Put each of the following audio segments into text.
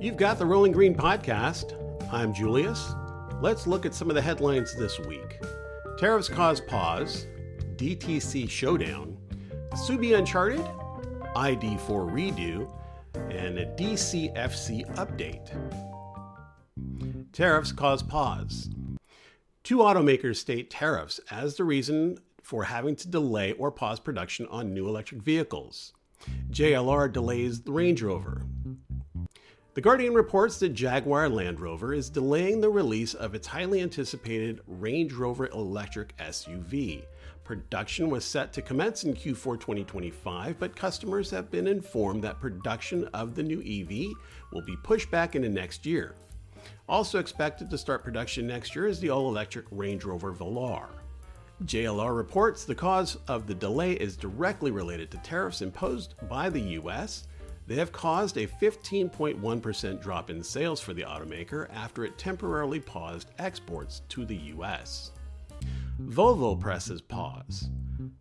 You've got the Rolling Green Podcast. I'm Julius. Let's look at some of the headlines this week. Tariffs cause pause, DTC showdown, Subi Uncharted, ID4 redo, and a DCFC update. Tariffs cause pause. Two automakers state tariffs as the reason for having to delay or pause production on new electric vehicles. JLR delays the Range Rover. The Guardian reports that Jaguar Land Rover is delaying the release of its highly anticipated Range Rover electric SUV. Production was set to commence in Q4 2025, but customers have been informed that production of the new EV will be pushed back into next year. Also expected to start production next year is the all-electric Range Rover Velar. JLR reports the cause of the delay is directly related to tariffs imposed by the U.S. They have caused a 15.1% drop in sales for the automaker after it temporarily paused exports to the U.S. Volvo presses pause.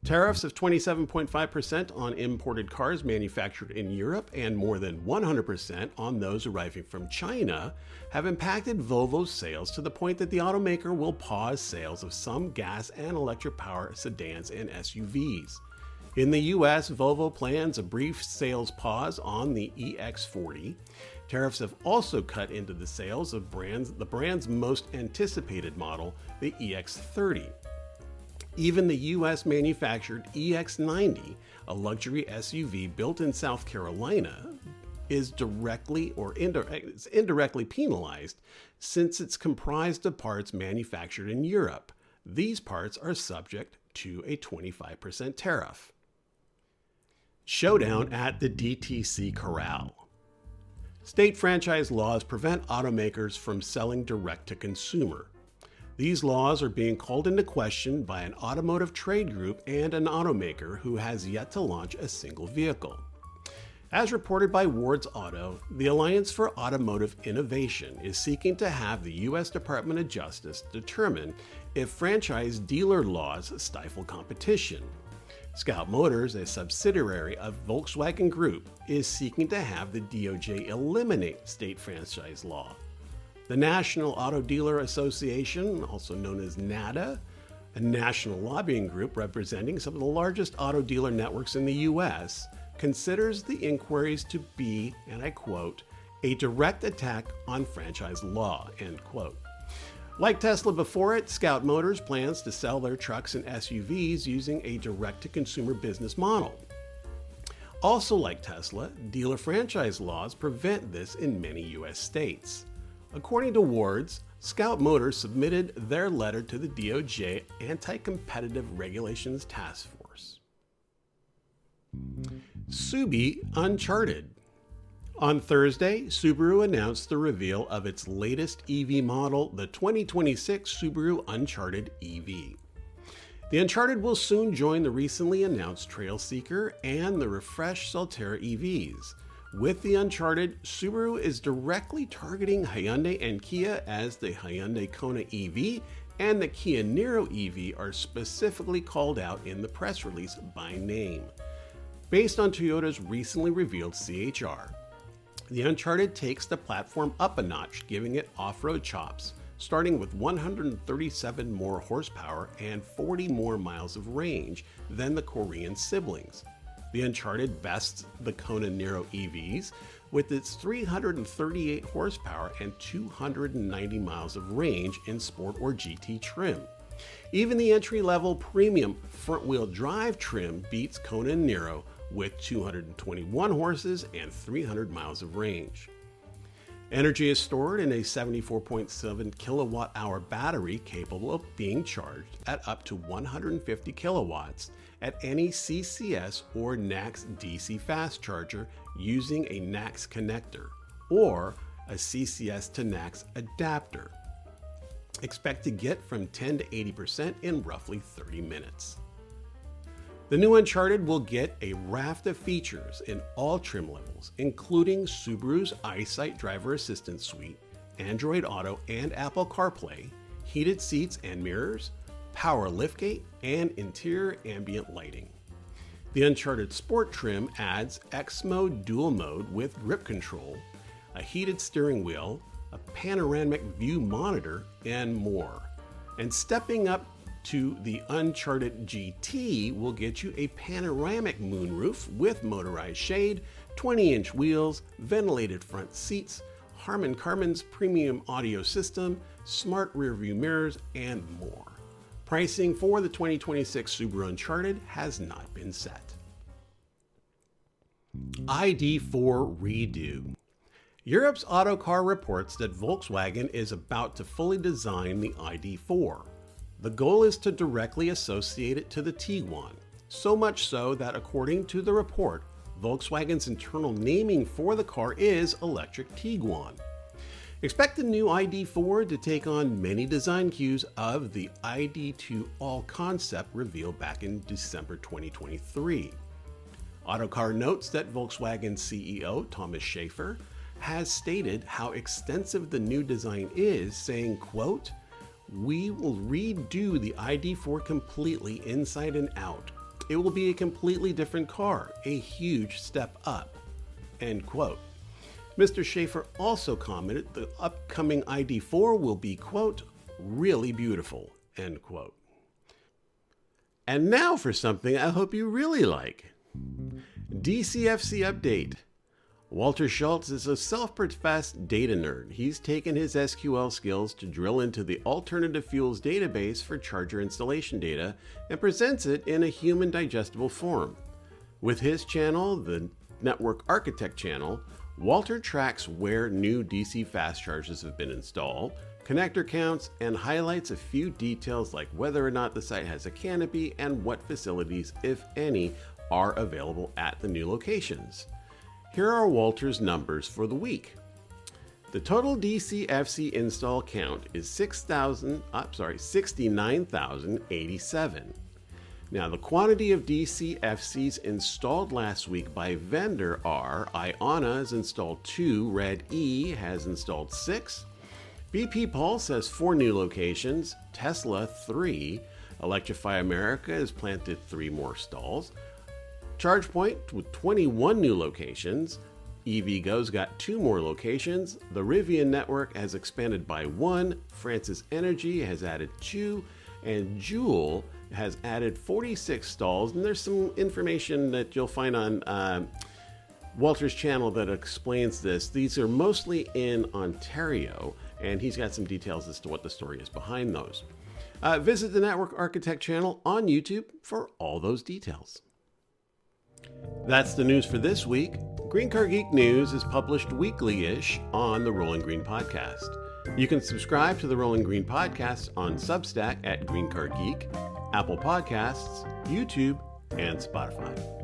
Tariffs of 27.5% on imported cars manufactured in Europe and more than 100% on those arriving from China have impacted Volvo's sales to the point that the automaker will pause sales of some gas and electric power sedans and SUVs. In the U.S., Volvo plans a brief sales pause on the EX40. Tariffs have also cut into the sales of the brand's most anticipated model, the EX30. Even the U.S.-manufactured EX90, a luxury SUV built in South Carolina, is indirectly penalized since it's comprised of parts manufactured in Europe. These parts are subject to a 25% tariff. Showdown at the DTC CORRAL. State franchise laws prevent automakers from selling direct to consumer. These laws are being called into question by an automotive trade group and an automaker who has yet to launch a single vehicle. As reported by Ward's Auto, the Alliance for Automotive Innovation is seeking to have the U.S. Department of Justice determine if franchise dealer laws stifle competition. Scout Motors, a subsidiary of Volkswagen Group, is seeking to have the DOJ eliminate state franchise law. The National Auto Dealer Association, also known as NADA, a national lobbying group representing some of the largest auto dealer networks in the U.S., considers the inquiries to be, and I quote, a direct attack on franchise law, end quote. Like Tesla before it, Scout Motors plans to sell their trucks and SUVs using a direct-to-consumer business model. Also like Tesla, dealer franchise laws prevent this in many U.S. states. According to Ward's, Scout Motors submitted their letter to the DOJ Anti-Competitive Regulations Task Force. Subi Uncharted. On Thursday, Subaru announced the reveal of its latest EV model, the 2026 Subaru Uncharted EV. The Uncharted will soon join the recently announced Trailseeker and the refreshed Solterra EVs. With the Uncharted, Subaru is directly targeting Hyundai and Kia, as the Hyundai Kona EV and the Kia Niro EV are specifically called out in the press release by name. Based on Toyota's recently revealed CHR, the Uncharted takes the platform up a notch, giving it off-road chops, starting with 137 more horsepower and 40 more miles of range than the Korean siblings. The Uncharted bests the Kona Niro EVs with its 338 horsepower and 290 miles of range in Sport or GT trim. Even the entry-level premium front-wheel drive trim beats Kona Niro with 221 horses and 300 miles of range. Energy is stored in a 74.7 kilowatt-hour battery capable of being charged at up to 150 kilowatts at any CCS or NACS DC fast charger using a NACS connector or a CCS to NACS adapter. Expect to get from 10 to 80% in roughly 30 minutes. The new Uncharted will get a raft of features in all trim levels, including Subaru's EyeSight driver assistance suite, Android Auto and Apple CarPlay, heated seats and mirrors, power liftgate, and interior ambient lighting. The Uncharted Sport trim adds X-Mode Dual Mode with grip control, a heated steering wheel, a panoramic view monitor, and more. And stepping up to the Uncharted GT will get you a panoramic moonroof with motorized shade, 20-inch wheels, ventilated front seats, Harman Kardon's premium audio system, smart rearview mirrors, and more. Pricing for the 2026 Subaru Uncharted has not been set. ID4 redo. Europe's Autocar reports that Volkswagen is about to fully design the ID4. The goal is to directly associate it to the Tiguan, so much so that according to the report, Volkswagen's internal naming for the car is Electric Tiguan. Expect the new ID4 to take on many design cues of the ID2 All concept revealed back in December 2023. Autocar notes that Volkswagen CEO Thomas Schaefer has stated how extensive the new design is, saying, quote, "We will redo the ID4 completely inside and out. It will be a completely different car, a huge step up," end quote. Mr. Schaefer also commented the upcoming ID4 will be, quote, "really beautiful," end quote. And now for something I hope you really like. DCFC update. Walter Schultz is a self-professed data nerd. He's taken his SQL skills to drill into the alternative fuels database for charger installation data and presents it in a human digestible form. With his channel, the Network Architect channel, Walter tracks where new DC fast chargers have been installed, connector counts, and highlights a few details like whether or not the site has a canopy and what facilities, if any, are available at the new locations. Here are Walter's numbers for the week. The total DCFC install count is 69,087. Now, the quantity of DCFCs installed last week by vendor are: Iona has installed 2, Red E has installed 6, BP Pulse has 4 new locations, Tesla 3, Electrify America has planted 3 more stalls, ChargePoint with 21 new locations, EVgo's got 2 more locations, the Rivian network has expanded by 1, Francis Energy has added 2, and Joule has added 46 stalls. And there's some information that you'll find on Walter's channel that explains this. These are mostly in Ontario, and he's got some details as to what the story is behind those. Visit the Network Architect channel on YouTube for all those details. That's the news for this week. Green Car Geek News is published weekly-ish on the Rolling Green Podcast. You can subscribe to the Rolling Green Podcast on Substack at Green Car Geek, Apple Podcasts, YouTube, and Spotify.